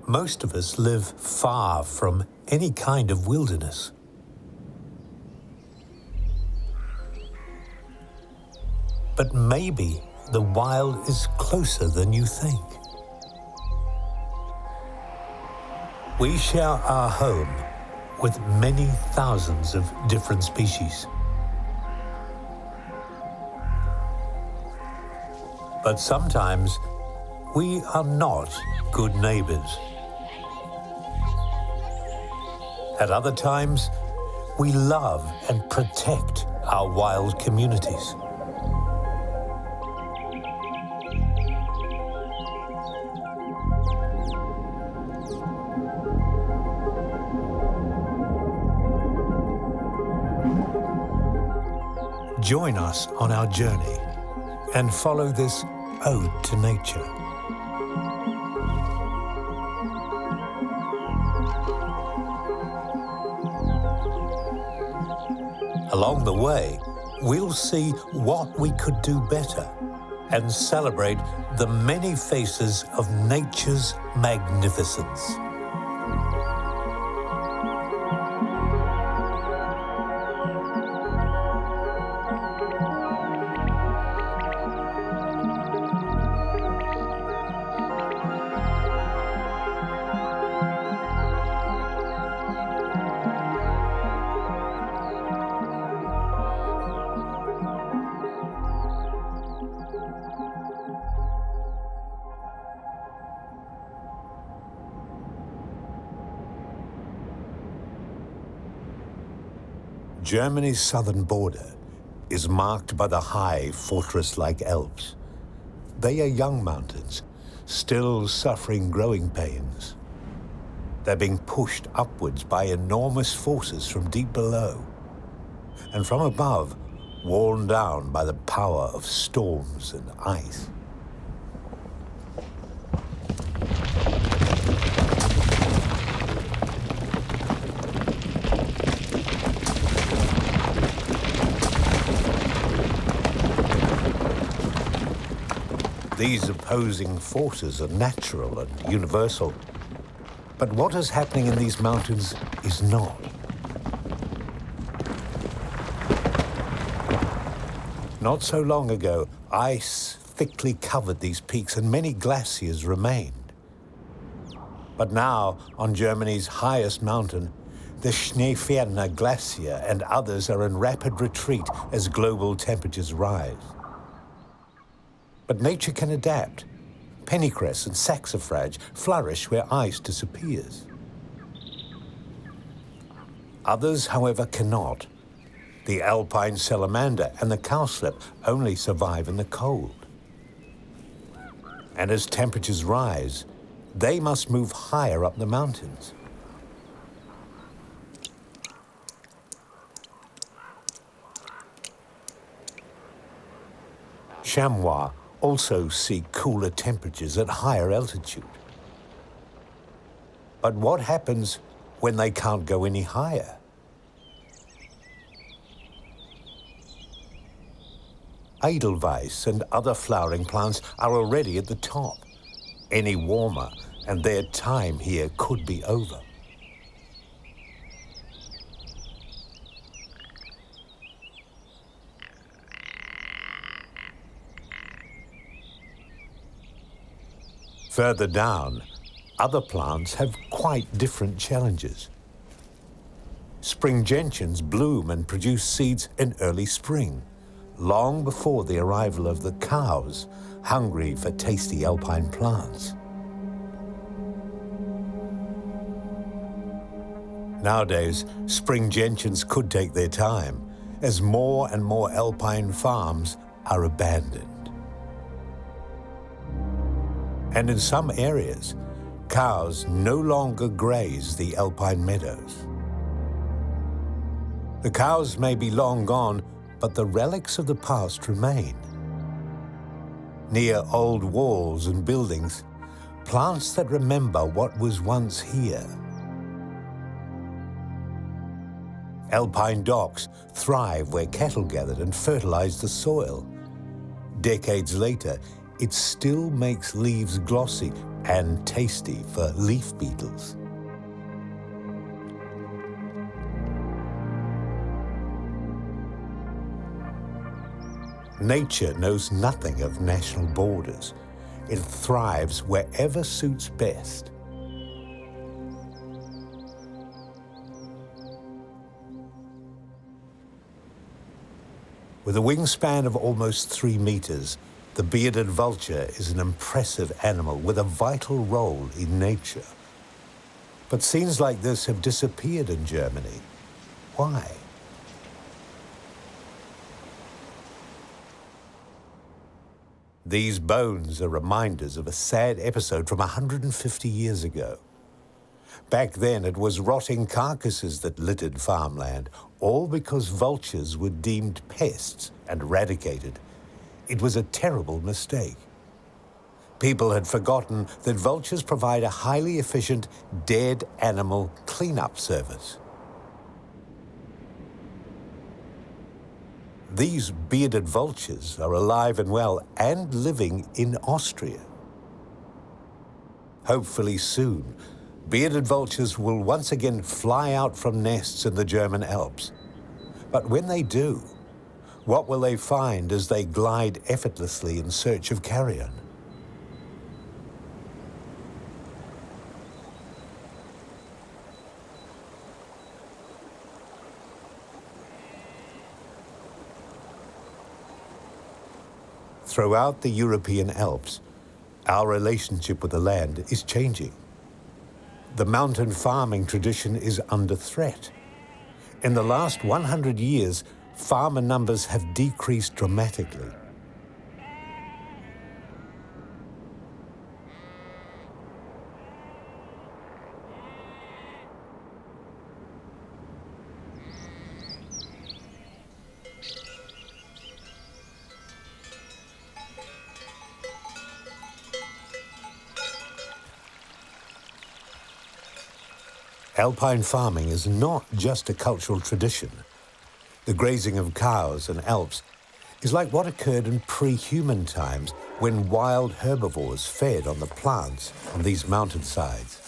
Most of us live far from any kind of wilderness. But maybe the wild is closer than you think. We share our home with many thousands of different species. But sometimes we are not good neighbors. At other times, we love and protect our wild communities. Join us on our journey and follow this ode to nature. Along the way, we'll see what we could do better and celebrate the many faces of nature's magnificence. Germany's southern border is marked by the high, fortress-like Alps. They are young mountains, still suffering growing pains. They're being pushed upwards by enormous forces from deep below, and from above, worn down by the power of storms and ice. These opposing forces are natural and universal. But what is happening in these mountains is not. Not so long ago, ice thickly covered these peaks and many glaciers remained. But now, on Germany's highest mountain, the Schneeferner Glacier and others are in rapid retreat as global temperatures rise. But nature can adapt. Pennycress and saxifrage flourish where ice disappears. Others, however, cannot. The Alpine salamander and the cowslip only survive in the cold. And as temperatures rise, they must move higher up the mountains. Chamois also seek cooler temperatures at higher altitude. But what happens when they can't go any higher? Edelweiss and other flowering plants are already at the top. Any warmer, and their time here could be over. Further down, other plants have quite different challenges. Spring gentians bloom and produce seeds in early spring, long before the arrival of the cows, hungry for tasty alpine plants. Nowadays, spring gentians could take their time, as more and more alpine farms are abandoned. And in some areas, cows no longer graze the alpine meadows. The cows may be long gone, but the relics of the past remain. Near old walls and buildings, plants that remember what was once here. Alpine docks thrive where cattle gathered and fertilized the soil. Decades later, it still makes leaves glossy and tasty for leaf beetles. Nature knows nothing of national borders. It thrives wherever suits best. With a wingspan of almost 3 meters, the bearded vulture is an impressive animal with a vital role in nature. But scenes like this have disappeared in Germany. Why? These bones are reminders of a sad episode from 150 years ago. Back then, it was rotting carcasses that littered farmland, all because vultures were deemed pests and eradicated. It was a terrible mistake. People had forgotten that vultures provide a highly efficient dead animal cleanup service. These bearded vultures are alive and well and living in Austria. Hopefully soon, bearded vultures will once again fly out from nests in the German Alps. But when they do, what will they find as they glide effortlessly in search of carrion? Throughout the European Alps, our relationship with the land is changing. The mountain farming tradition is under threat. In the last 100 years, farmer numbers have decreased dramatically. Alpine farming is not just a cultural tradition. The grazing of cows in Alps is like what occurred in pre-human times when wild herbivores fed on the plants on these mountainsides.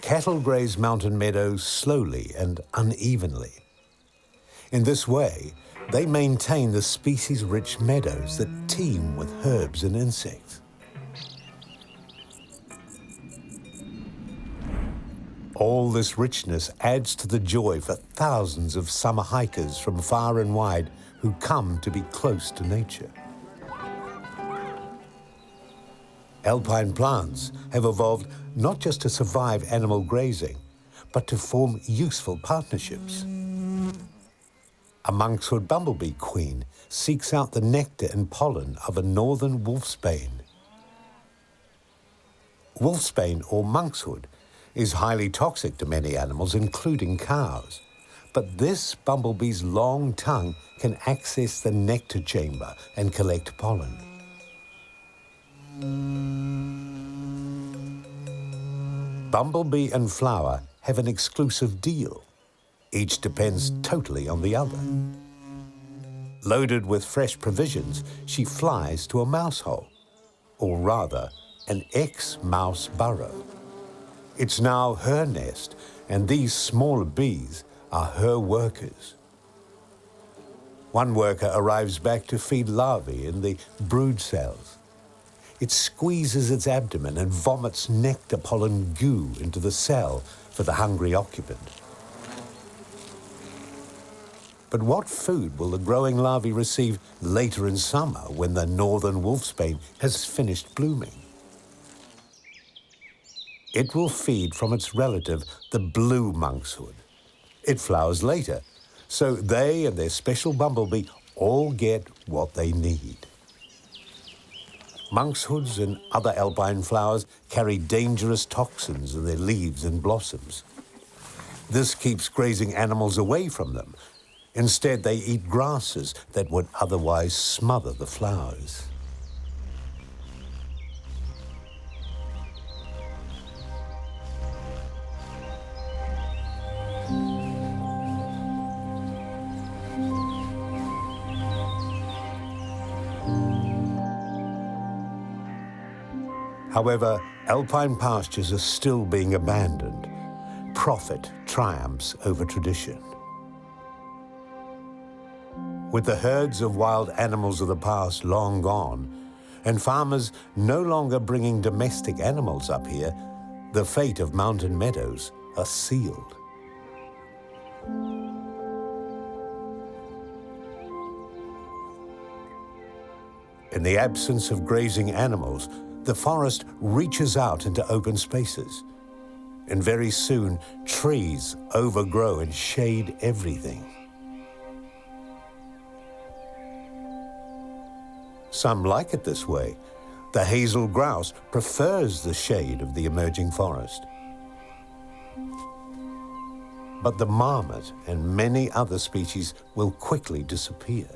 Cattle graze mountain meadows slowly and unevenly. In this way, they maintain the species-rich meadows that teem with herbs and insects. All this richness adds to the joy for thousands of summer hikers from far and wide who come to be close to nature. Alpine plants have evolved not just to survive animal grazing, but to form useful partnerships. A monkshood bumblebee queen seeks out the nectar and pollen of a northern wolfsbane. Wolfsbane, or monkshood, is highly toxic to many animals, including cows. But this bumblebee's long tongue can access the nectar chamber and collect pollen. Bumblebee and flower have an exclusive deal. Each depends totally on the other. Loaded with fresh provisions, she flies to a mouse hole, or rather, an ex-mouse burrow. It's now her nest, and these smaller bees are her workers. One worker arrives back to feed larvae in the brood cells. It squeezes its abdomen and vomits nectar pollen goo into the cell for the hungry occupant. But what food will the growing larvae receive later in summer when the northern wolfsbane has finished blooming? It will feed from its relative, the blue monkshood. It flowers later, so they and their special bumblebee all get what they need. Monkshoods and other alpine flowers carry dangerous toxins in their leaves and blossoms. This keeps grazing animals away from them. Instead, they eat grasses that would otherwise smother the flowers. However, alpine pastures are still being abandoned. Profit triumphs over tradition. With the herds of wild animals of the past long gone, and farmers no longer bringing domestic animals up here, the fate of mountain meadows are sealed. In the absence of grazing animals, the forest reaches out into open spaces, and very soon trees overgrow and shade everything. Some like it this way. The hazel grouse prefers the shade of the emerging forest. But the marmot and many other species will quickly disappear.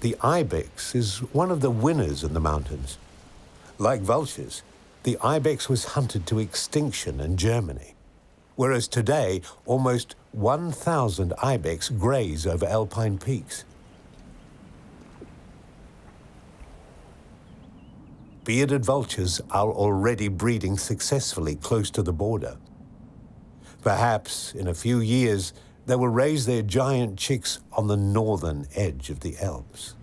The ibex is one of the winners in the mountains. Like vultures, the ibex was hunted to extinction in Germany, whereas today almost 1,000 ibex graze over alpine peaks. Bearded vultures are already breeding successfully close to the border. Perhaps in a few years, they will raise their giant chicks on the northern edge of the Alps.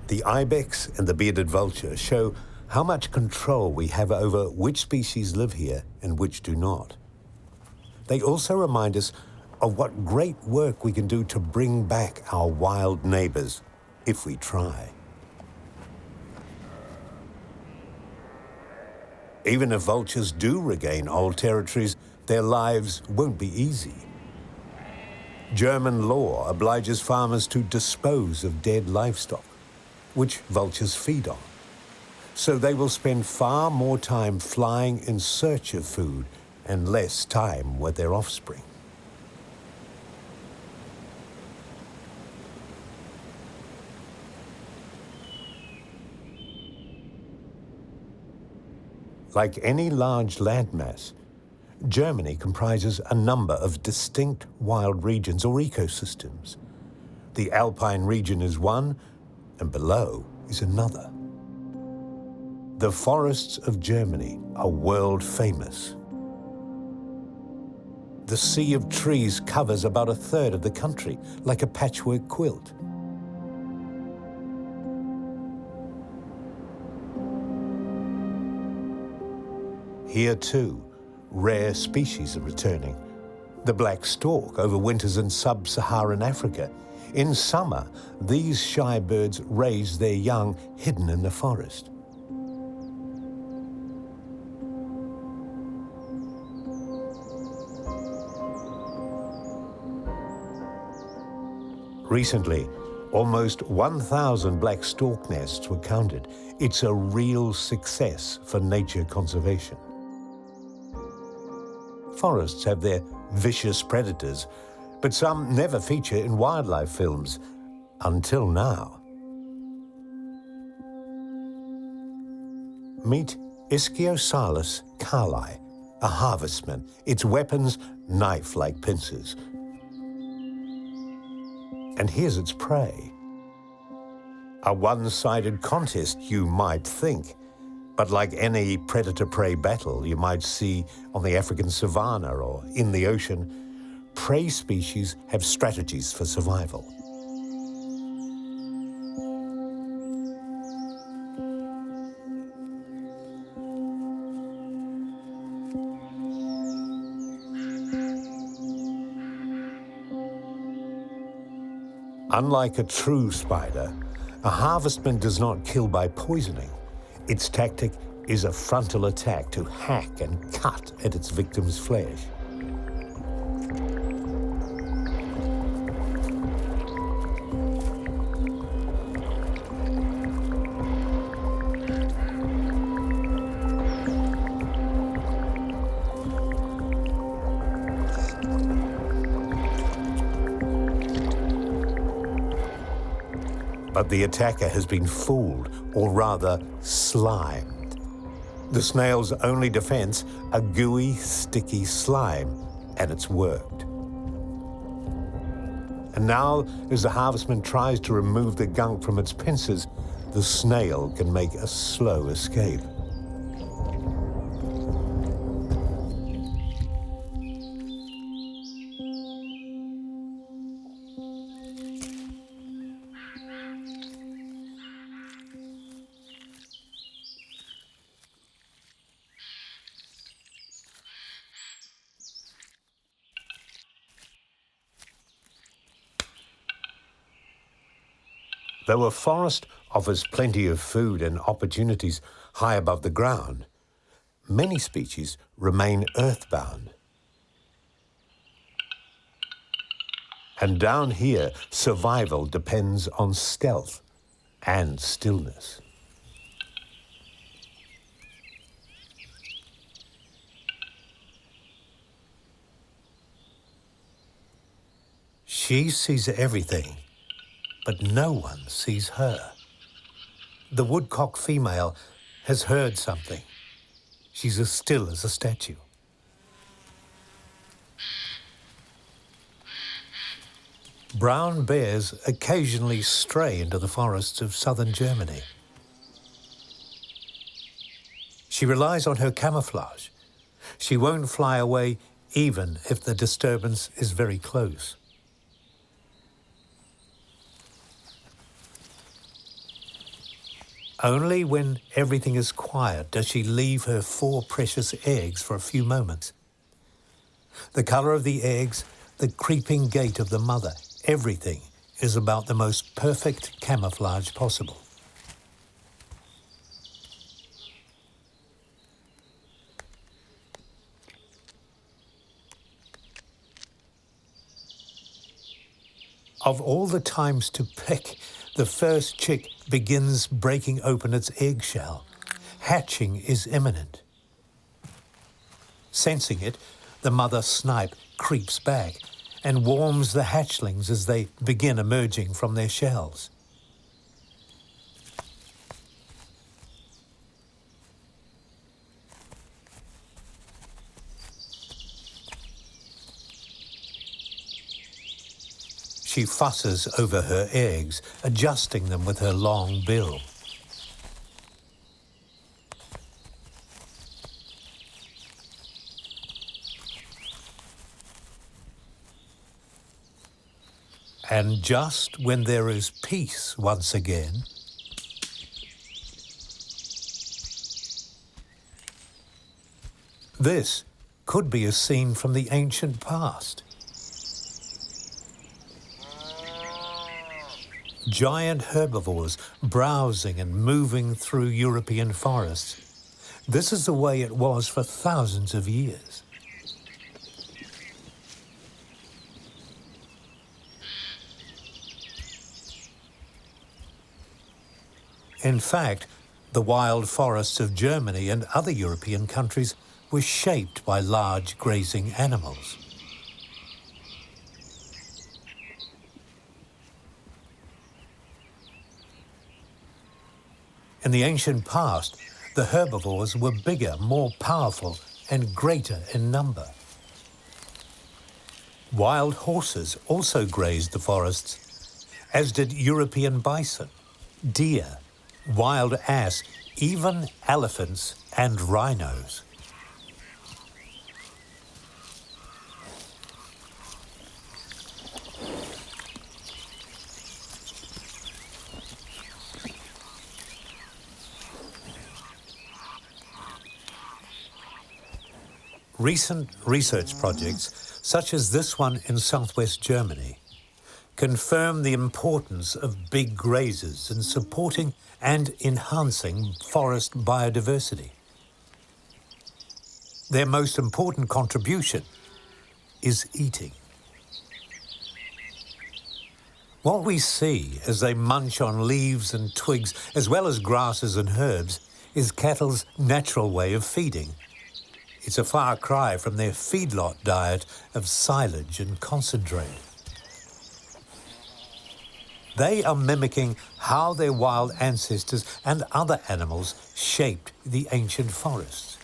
The ibex and the bearded vulture show how much control we have over which species live here and which do not. They also remind us of what great work we can do to bring back our wild neighbors, if we try. Even if vultures do regain old territories, their lives won't be easy. German law obliges farmers to dispose of dead livestock, which vultures feed on. So they will spend far more time flying in search of food and less time with their offspring. Like any large landmass, Germany comprises a number of distinct wild regions or ecosystems. The Alpine region is one, and below is another. The forests of Germany are world famous. The sea of trees covers about a third of the country, like a patchwork quilt. Here too, rare species are returning. The black stork overwinters in sub-Saharan Africa. In summer, these shy birds raise their young hidden in the forest. Recently, almost 1,000 black stork nests were counted. It's a real success for nature conservation. Forests have their vicious predators, but some never feature in wildlife films, until now. Meet Ischiosalus carli, a harvestman. Its weapons, knife-like pincers. And here's its prey. A one-sided contest, you might think. But like any predator-prey battle you might see on the African savanna or in the ocean, prey species have strategies for survival. Unlike a true spider, a harvestman does not kill by poisoning. Its tactic is a frontal attack to hack and cut at its victim's flesh. But the attacker has been fooled, or rather, slimed. The snail's only defense, a gooey, sticky slime, and it's worked. And now, as the harvestman tries to remove the gunk from its pincers, the snail can make a slow escape. Though a forest offers plenty of food and opportunities high above the ground, many species remain earthbound. And down here, survival depends on stealth and stillness. She sees everything, but no one sees her. The woodcock female has heard something. She's as still as a statue. Brown bears occasionally stray into the forests of southern Germany. She relies on her camouflage. She won't fly away even if the disturbance is very close. Only when everything is quiet does she leave her 4 precious eggs for a few moments. The colour of the eggs, the creeping gait of the mother, everything is about the most perfect camouflage possible. Of all the times to pick, the first chick begins breaking open its eggshell. Hatching is imminent. Sensing it, the mother snipe creeps back and warms the hatchlings as they begin emerging from their shells. She fusses over her eggs, adjusting them with her long bill. And just when there is peace once again, this could be a scene from the ancient past. Giant herbivores browsing and moving through European forests. This is the way it was for thousands of years. In fact, the wild forests of Germany and other European countries were shaped by large grazing animals. In the ancient past, the herbivores were bigger, more powerful, and greater in number. Wild horses also grazed the forests, as did European bison, deer, wild ass, even elephants and rhinos. Recent research projects, such as this one in southwest Germany, confirm the importance of big grazers in supporting and enhancing forest biodiversity. Their most important contribution is eating. What we see as they munch on leaves and twigs, as well as grasses and herbs, is cattle's natural way of feeding. It's a far cry from their feedlot diet of silage and concentrate. They are mimicking how their wild ancestors and other animals shaped the ancient forests.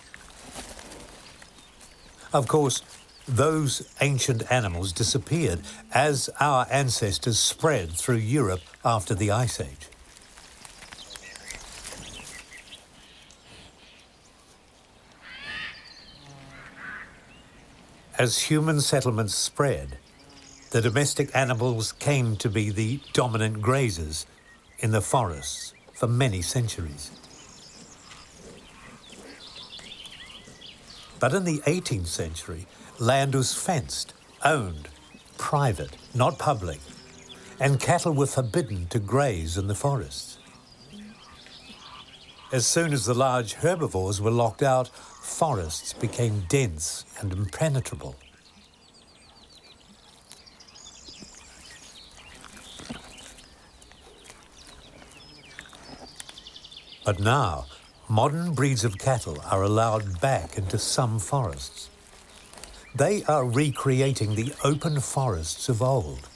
Of course, Those ancient animals disappeared as our ancestors spread through Europe after the Ice Age. As human settlements spread, the domestic animals came to be the dominant grazers in the forests for many centuries. But in the 18th century, land was fenced, owned, private, not public, and cattle were forbidden to graze in the forests. As soon as the large herbivores were locked out, forests became dense and impenetrable. But now, modern breeds of cattle are allowed back into some forests. They are recreating the open forests of old,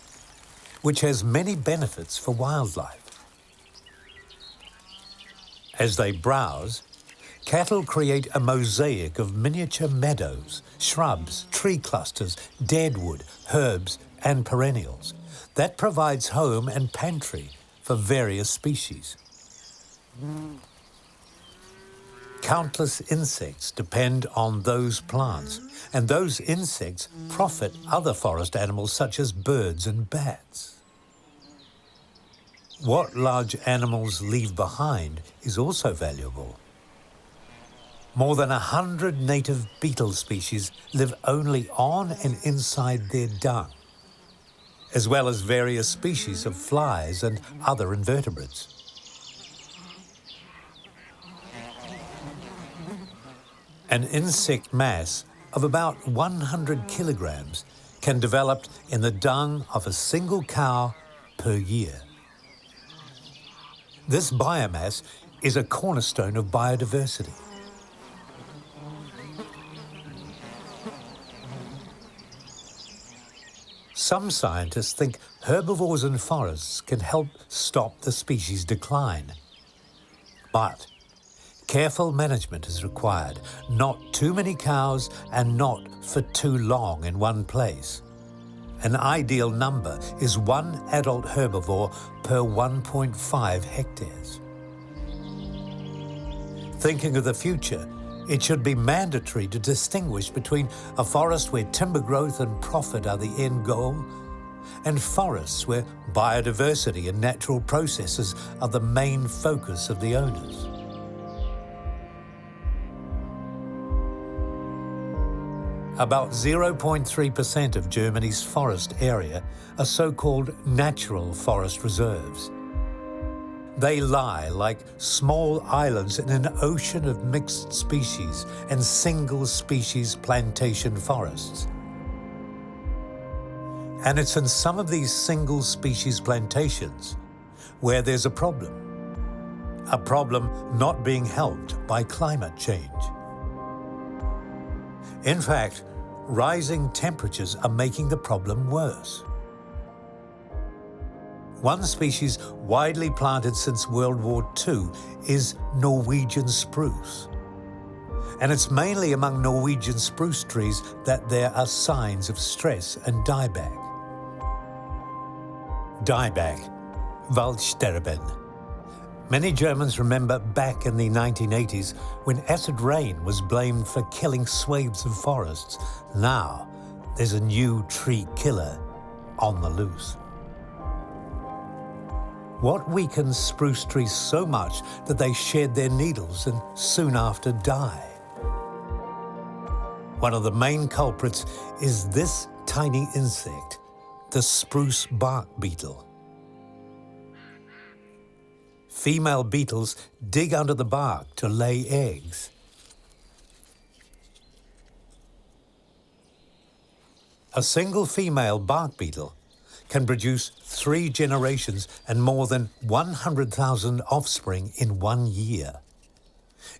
which has many benefits for wildlife. As they browse, cattle create a mosaic of miniature meadows, shrubs, tree clusters, deadwood, herbs, and perennials that provides home and pantry for various species. Countless insects depend on those plants, and those insects profit other forest animals such as birds and bats. What large animals leave behind is also valuable. More than 100 native beetle species live only on and inside their dung, as well as various species of flies and other invertebrates. An insect mass of about 100 kilograms can develop in the dung of a single cow per year. This biomass is a cornerstone of biodiversity. Some scientists think herbivores in forests can help stop the species' decline. But careful management is required, not too many cows and not for too long in one place. An ideal number is one adult herbivore per 1.5 hectares. Thinking of the future, it should be mandatory to distinguish between a forest where timber growth and profit are the end goal, and forests where biodiversity and natural processes are the main focus of the owners. About 0.3% of Germany's forest area are so-called natural forest reserves. They lie like small islands in an ocean of mixed species and single-species plantation forests. And it's in some of these single-species plantations where there's a problem not being helped by climate change. In fact, rising temperatures are making the problem worse. One species widely planted since World War II is Norwegian spruce. And it's mainly among Norwegian spruce trees that there are signs of stress and dieback. Dieback, Waldsterben. Many Germans remember back in the 1980s when acid rain was blamed for killing swathes of forests. Now, there's a new tree killer on the loose. What weakens spruce trees so much that they shed their needles and soon after die? One of the main culprits is this tiny insect, the spruce bark beetle. Female beetles dig under the bark to lay eggs. A single female bark beetle can produce 3 generations and more than 100,000 offspring in 1 year.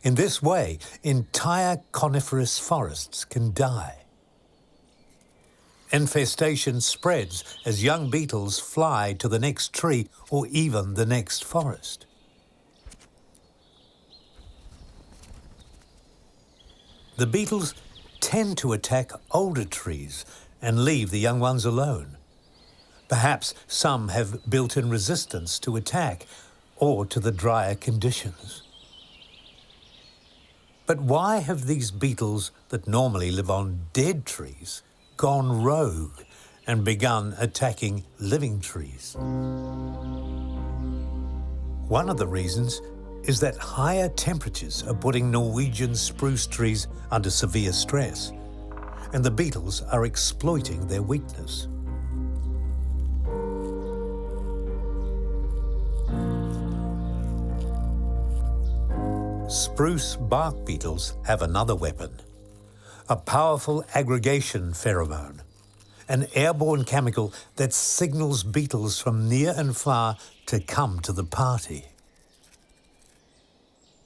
In this way, entire coniferous forests can die. Infestation spreads as young beetles fly to the next tree or even the next forest. The beetles tend to attack older trees and leave the young ones alone. Perhaps some have built-in resistance to attack or to the drier conditions. But why have these beetles that normally live on dead trees gone rogue and begun attacking living trees? One of the reasons is that higher temperatures are putting Norwegian spruce trees under severe stress, and the beetles are exploiting their weakness. Spruce bark beetles have another weapon, a powerful aggregation pheromone, an airborne chemical that signals beetles from near and far to come to the party.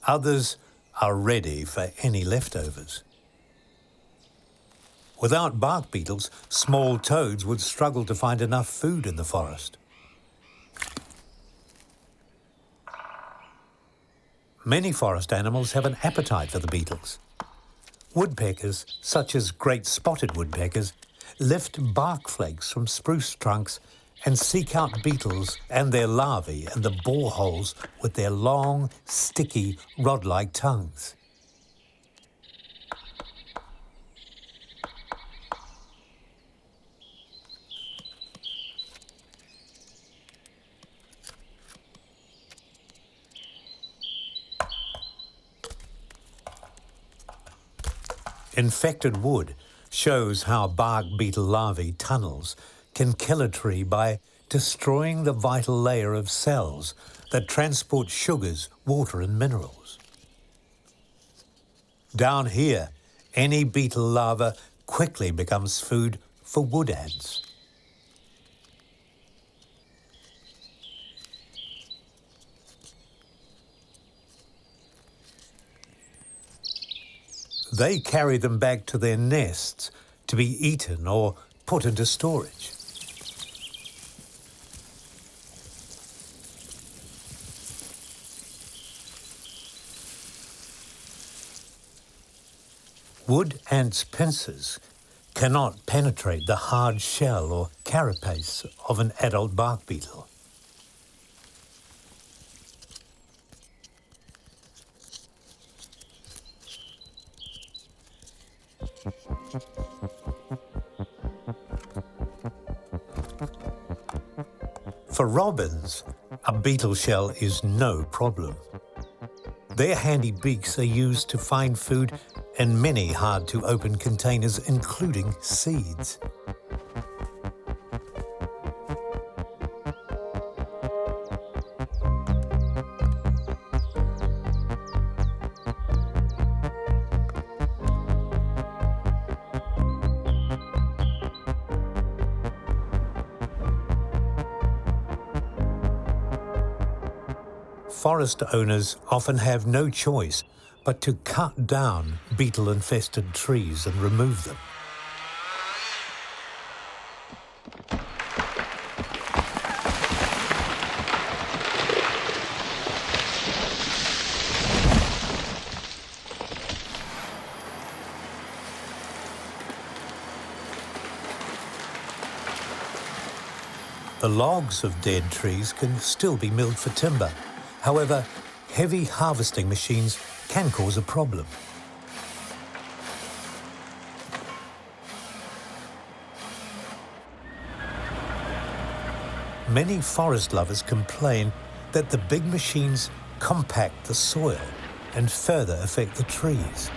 Others are ready for any leftovers. Without bark beetles, small toads would struggle to find enough food in the forest. Many forest animals have an appetite for the beetles. Woodpeckers, such as great spotted woodpeckers, lift bark flakes from spruce trunks and seek out beetles and their larvae in the boreholes with their long, sticky, rod-like tongues. Infected wood shows how bark beetle larvae tunnels can kill a tree by destroying the vital layer of cells that transport sugars, water and minerals. Down here, any beetle larva quickly becomes food for wood ants. They carry them back to their nests to be eaten or put into storage. Wood ants' pincers cannot penetrate the hard shell or carapace of an adult bark beetle. For robins, a beetle shell is no problem. Their handy beaks are used to find food in many hard-to-open containers, including seeds. Forest owners often have no choice but to cut down beetle-infested trees and remove them. The logs of dead trees can still be milled for timber. However, heavy harvesting machines can cause a problem. Many forest lovers complain that the big machines compact the soil and further affect the trees.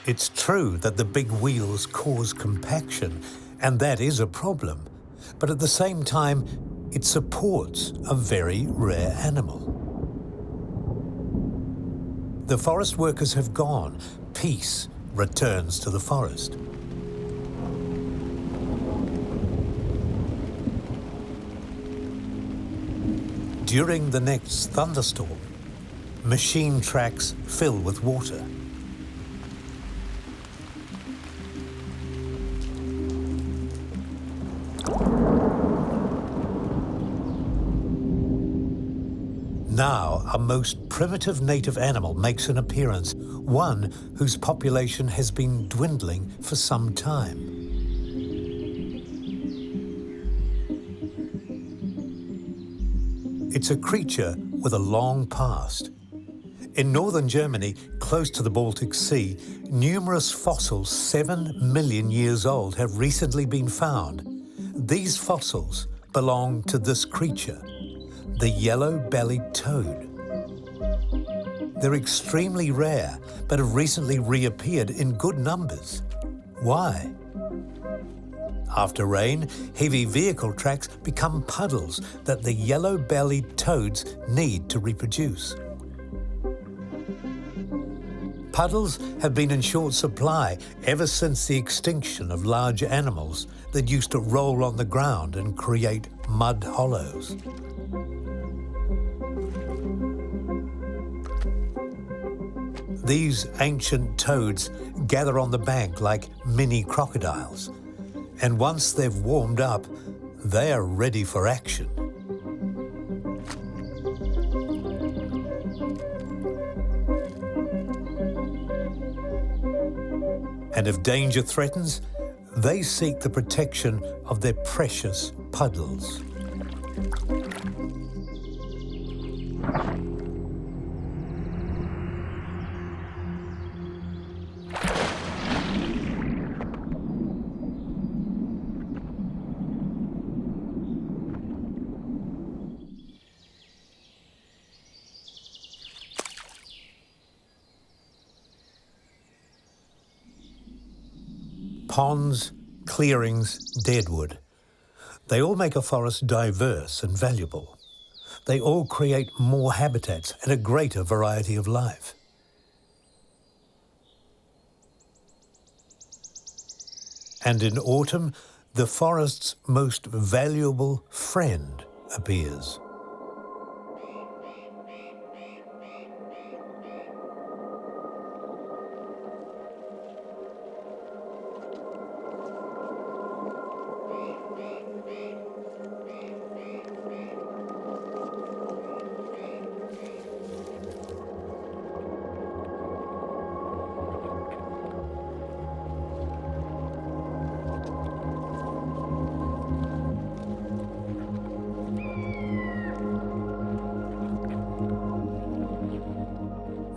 It's true that the big wheels cause compaction, and that is a problem. But at the same time, it supports a very rare animal. The forest workers have gone. Peace returns to the forest. During the next thunderstorm, machine tracks fill with water. Now, a most primitive native animal makes an appearance, one whose population has been dwindling for some time. It's a creature with a long past. In northern Germany, close to the Baltic Sea, numerous fossils 7 million years old have recently been found. These fossils belong to this creature, the yellow-bellied toad. They're extremely rare, but have recently reappeared in good numbers. Why? After rain, heavy vehicle tracks become puddles that the yellow-bellied toads need to reproduce. Puddles have been in short supply ever since the extinction of large animals that used to roll on the ground and create mud hollows. These ancient toads gather on the bank like mini crocodiles, and once they've warmed up, they are ready for action. And if danger threatens, they seek the protection of their precious puddles. Ponds, clearings, deadwood. They all make a forest diverse and valuable. They all create more habitats and a greater variety of life. And in autumn, the forest's most valuable friend appears.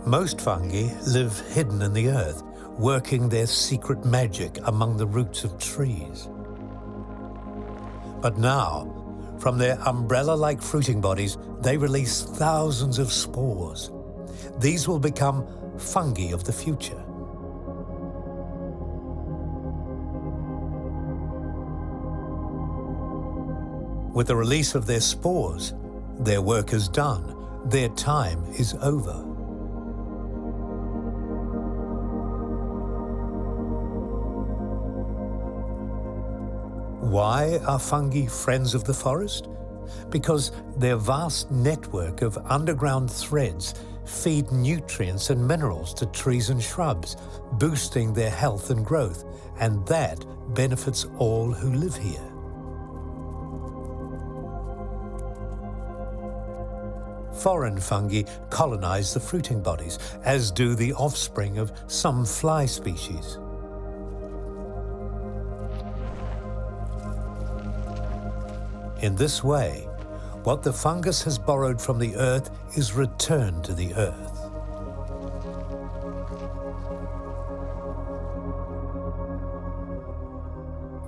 Most fungi live hidden in the earth, working their secret magic among the roots of trees. But now, from their umbrella-like fruiting bodies, they release thousands of spores. These will become fungi of the future. With the release of their spores, their work is done. Their time is over. Why are fungi friends of the forest? Because their vast network of underground threads feed nutrients and minerals to trees and shrubs, boosting their health and growth, and that benefits all who live here. Foreign fungi colonize the fruiting bodies, as do the offspring of some fly species. In this way, what the fungus has borrowed from the earth is returned to the earth.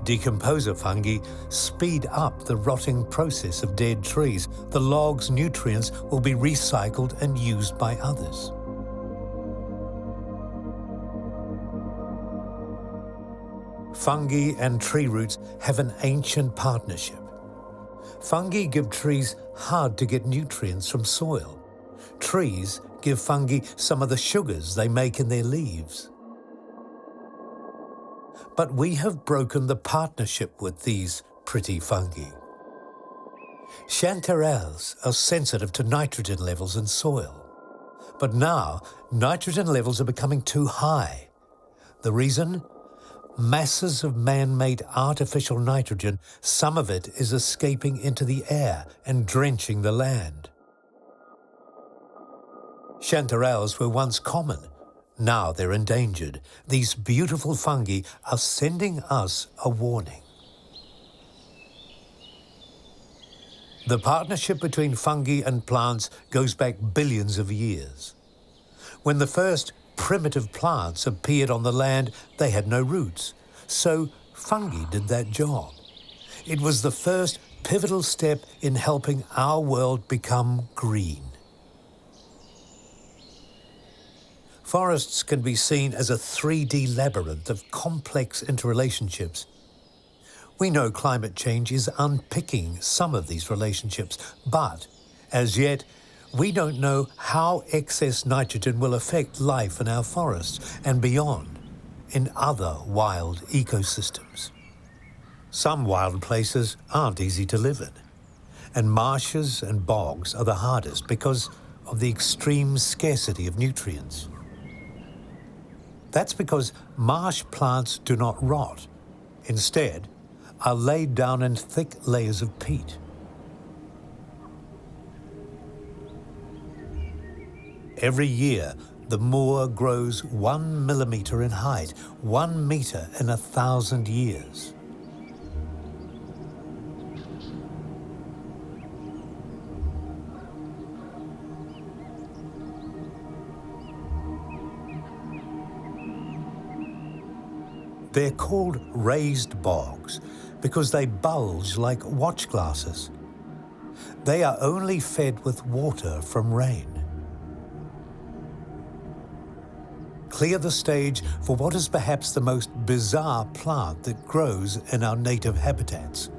Decomposer fungi speed up the rotting process of dead trees. The logs' nutrients will be recycled and used by others. Fungi and tree roots have an ancient partnership. Fungi give trees hard-to-get nutrients from soil. Trees give fungi some of the sugars they make in their leaves. But we have broken the partnership with these pretty fungi. Chanterelles are sensitive to nitrogen levels in soil. But now, nitrogen levels are becoming too high. The reason? Masses of man-made artificial nitrogen, some of it is escaping into the air and drenching the land. Chanterelles were once common. Now they're endangered. These beautiful fungi are sending us a warning. The partnership between fungi and plants goes back billions of years. When the first primitive plants appeared on the land, they had no roots. So fungi did that job. It was the first pivotal step in helping our world become green. Forests can be seen as a 3D labyrinth of complex interrelationships. We know climate change is unpicking some of these relationships, but as yet, we don't know how excess nitrogen will affect life in our forests and beyond, in other wild ecosystems. Some wild places aren't easy to live in, and marshes and bogs are the hardest because of the extreme scarcity of nutrients. That's because marsh plants do not rot. Instead, are laid down in thick layers of peat. Every year, the moor grows 1 millimeter in height, 1 meter in 1,000 years. They're called raised bogs because they bulge like watch glasses. They are only fed with water from rain. Clear the stage for what is perhaps the most bizarre plant that grows in our native habitats.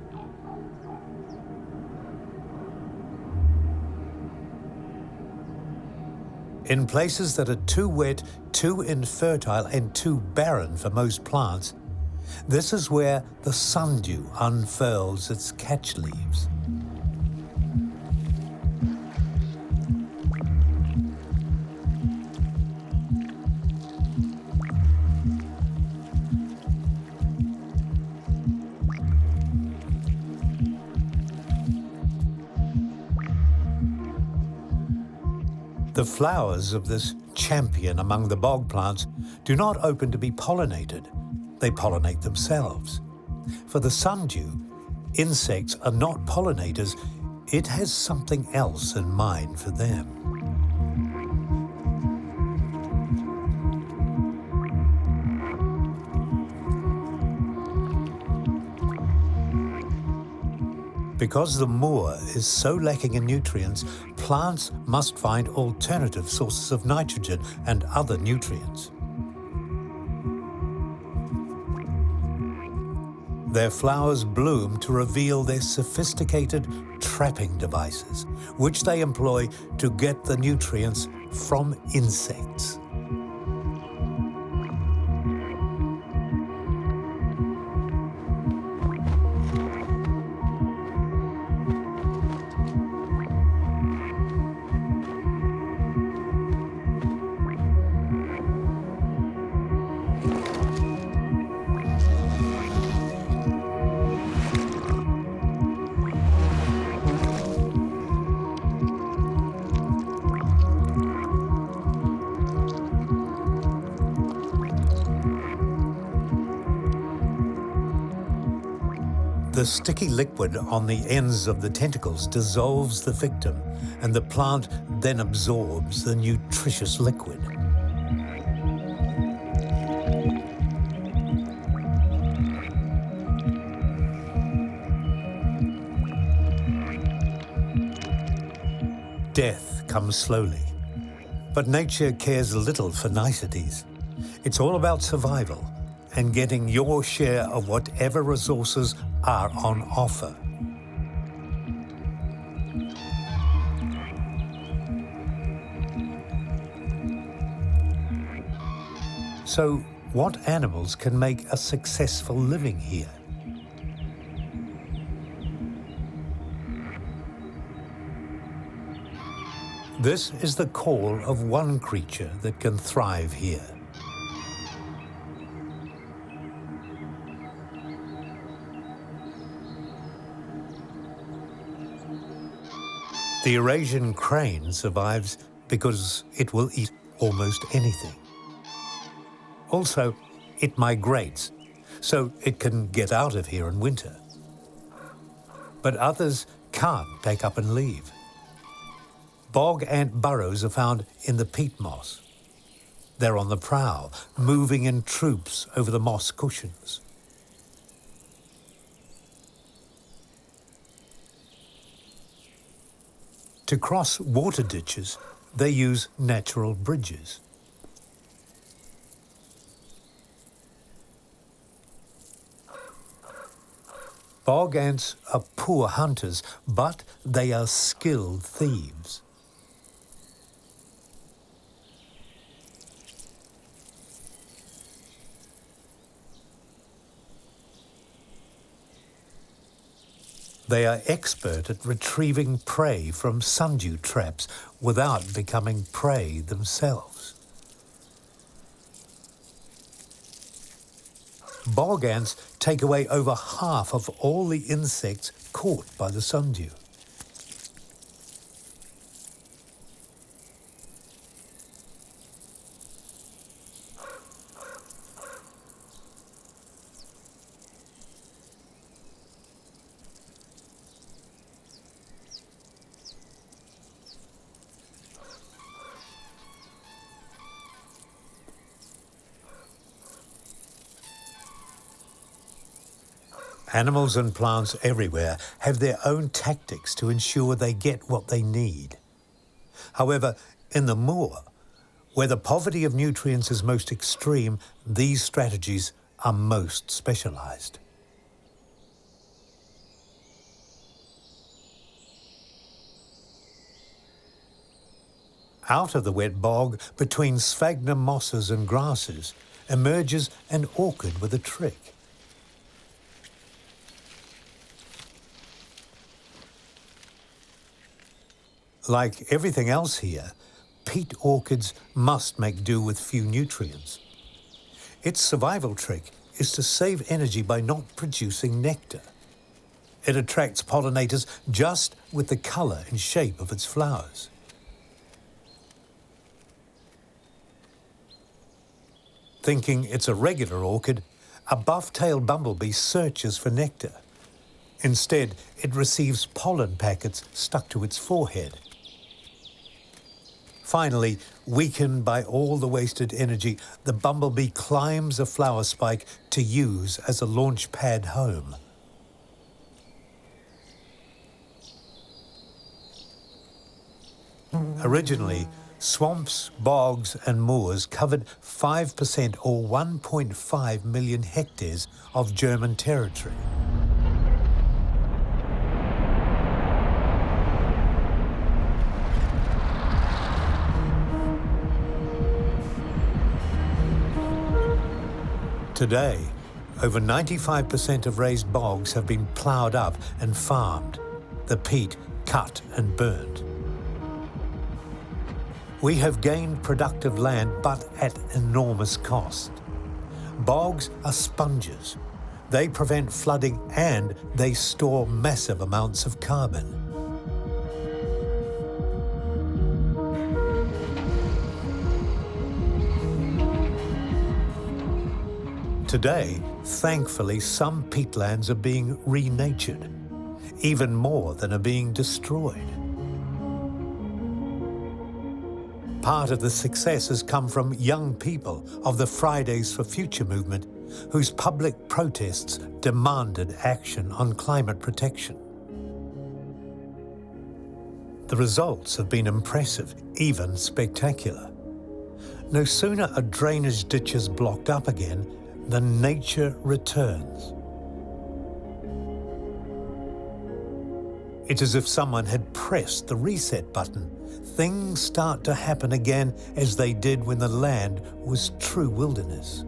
In places that are too wet, too infertile, and too barren for most plants, this is where the sundew unfurls its catch leaves. The flowers of this champion among the bog plants do not open to be pollinated. They pollinate themselves. For the sundew, insects are not pollinators. It has something else in mind for them. Because the moor is so lacking in nutrients, plants must find alternative sources of nitrogen and other nutrients. Their flowers bloom to reveal their sophisticated trapping devices, which they employ to get the nutrients from insects. The sticky liquid on the ends of the tentacles dissolves the victim, and the plant then absorbs the nutritious liquid. Death comes slowly, but nature cares little for niceties. It's all about survival and getting your share of whatever resources are on offer. So, what animals can make a successful living here? This is the call of one creature that can thrive here. The Eurasian crane survives because it will eat almost anything. Also, it migrates, so it can get out of here in winter. But others can't take up and leave. Bog ant burrows are found in the peat moss. They're on the prowl, moving in troops over the moss cushions. To cross water ditches, they use natural bridges. Bog ants are poor hunters, but they are skilled thieves. They are expert at retrieving prey from sundew traps without becoming prey themselves. Bog ants take away over half of all the insects caught by the sundew. Animals and plants everywhere have their own tactics to ensure they get what they need. However, in the moor, where the poverty of nutrients is most extreme, these strategies are most specialised. Out of the wet bog, between sphagnum mosses and grasses, emerges an orchid with a trick. Like everything else here, peat orchids must make do with few nutrients. Its survival trick is to save energy by not producing nectar. It attracts pollinators just with the colour and shape of its flowers. Thinking it's a regular orchid, a buff-tailed bumblebee searches for nectar. Instead, it receives pollen packets stuck to its forehead. Finally, weakened by all the wasted energy, the bumblebee climbs a flower spike to use as a launch pad home. Originally, swamps, bogs and moors covered 5% or 1.5 million hectares of German territory. Today, over 95% of raised bogs have been ploughed up and farmed, the peat cut and burnt. We have gained productive land, but at enormous cost. Bogs are sponges. They prevent flooding and they store massive amounts of carbon. Today, thankfully, some peatlands are being renatured, even more than are being destroyed. Part of the success has come from young people of the Fridays for Future movement, whose public protests demanded action on climate protection. The results have been impressive, even spectacular. No sooner are drainage ditches blocked up again than nature returns. It's as if someone had pressed the reset button. Things start to happen again as they did when the land was true wilderness.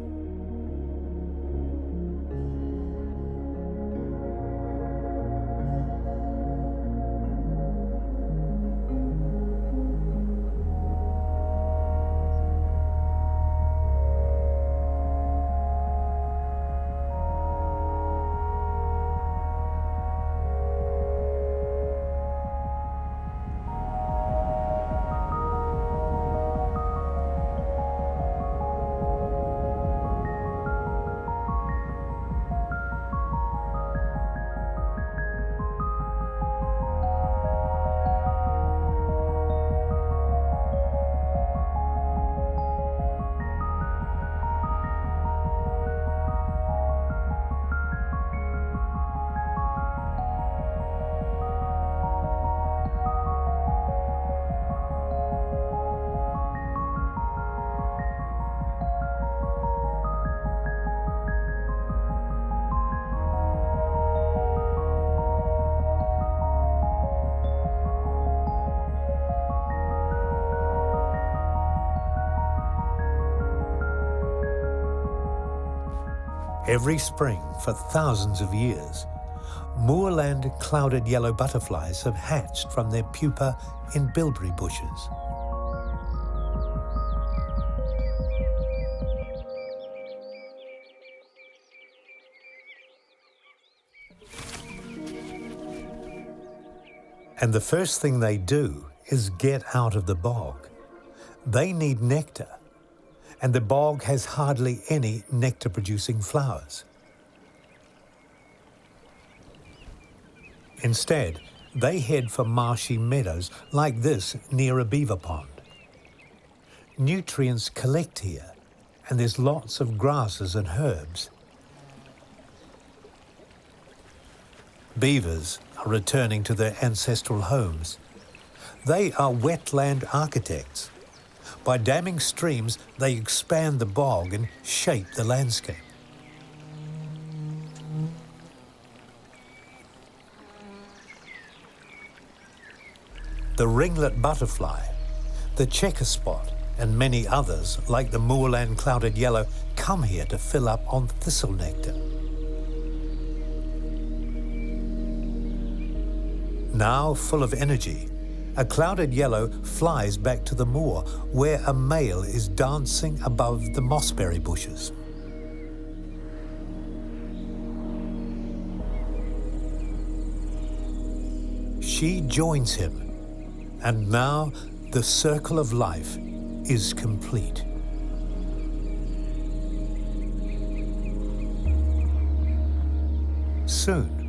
Every spring for thousands of years, moorland clouded yellow butterflies have hatched from their pupa in bilberry bushes. And the first thing they do is get out of the bog. They need nectar, and the bog has hardly any nectar-producing flowers. Instead, they head for marshy meadows like this near a beaver pond. Nutrients collect here, and there's lots of grasses and herbs. Beavers are returning to their ancestral homes. They are wetland architects. By damming streams, they expand the bog and shape the landscape. The ringlet butterfly, the checker spot, and many others, like the moorland clouded yellow, come here to fill up on thistle nectar. Now full of energy, a clouded yellow flies back to the moor, where a male is dancing above the mossberry bushes. She joins him, and now the circle of life is complete. Soon,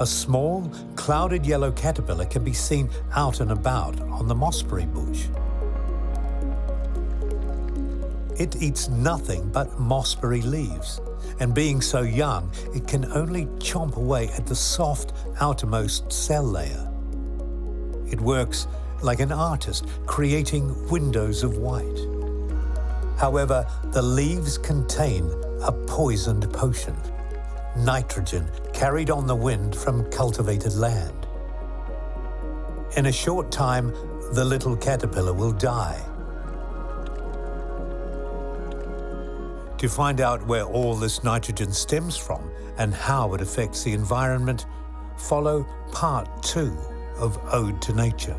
a small, clouded yellow caterpillar can be seen out and about on the mossberry bush. It eats nothing but mossberry leaves, and being so young, it can only chomp away at the soft outermost cell layer. It works like an artist, creating windows of white. However, the leaves contain a poisoned potion, nitrogen carried on the wind from cultivated land. In a short time, the little caterpillar will die. To find out where all this nitrogen stems from and how it affects the environment, follow part 2 of Ode to Nature.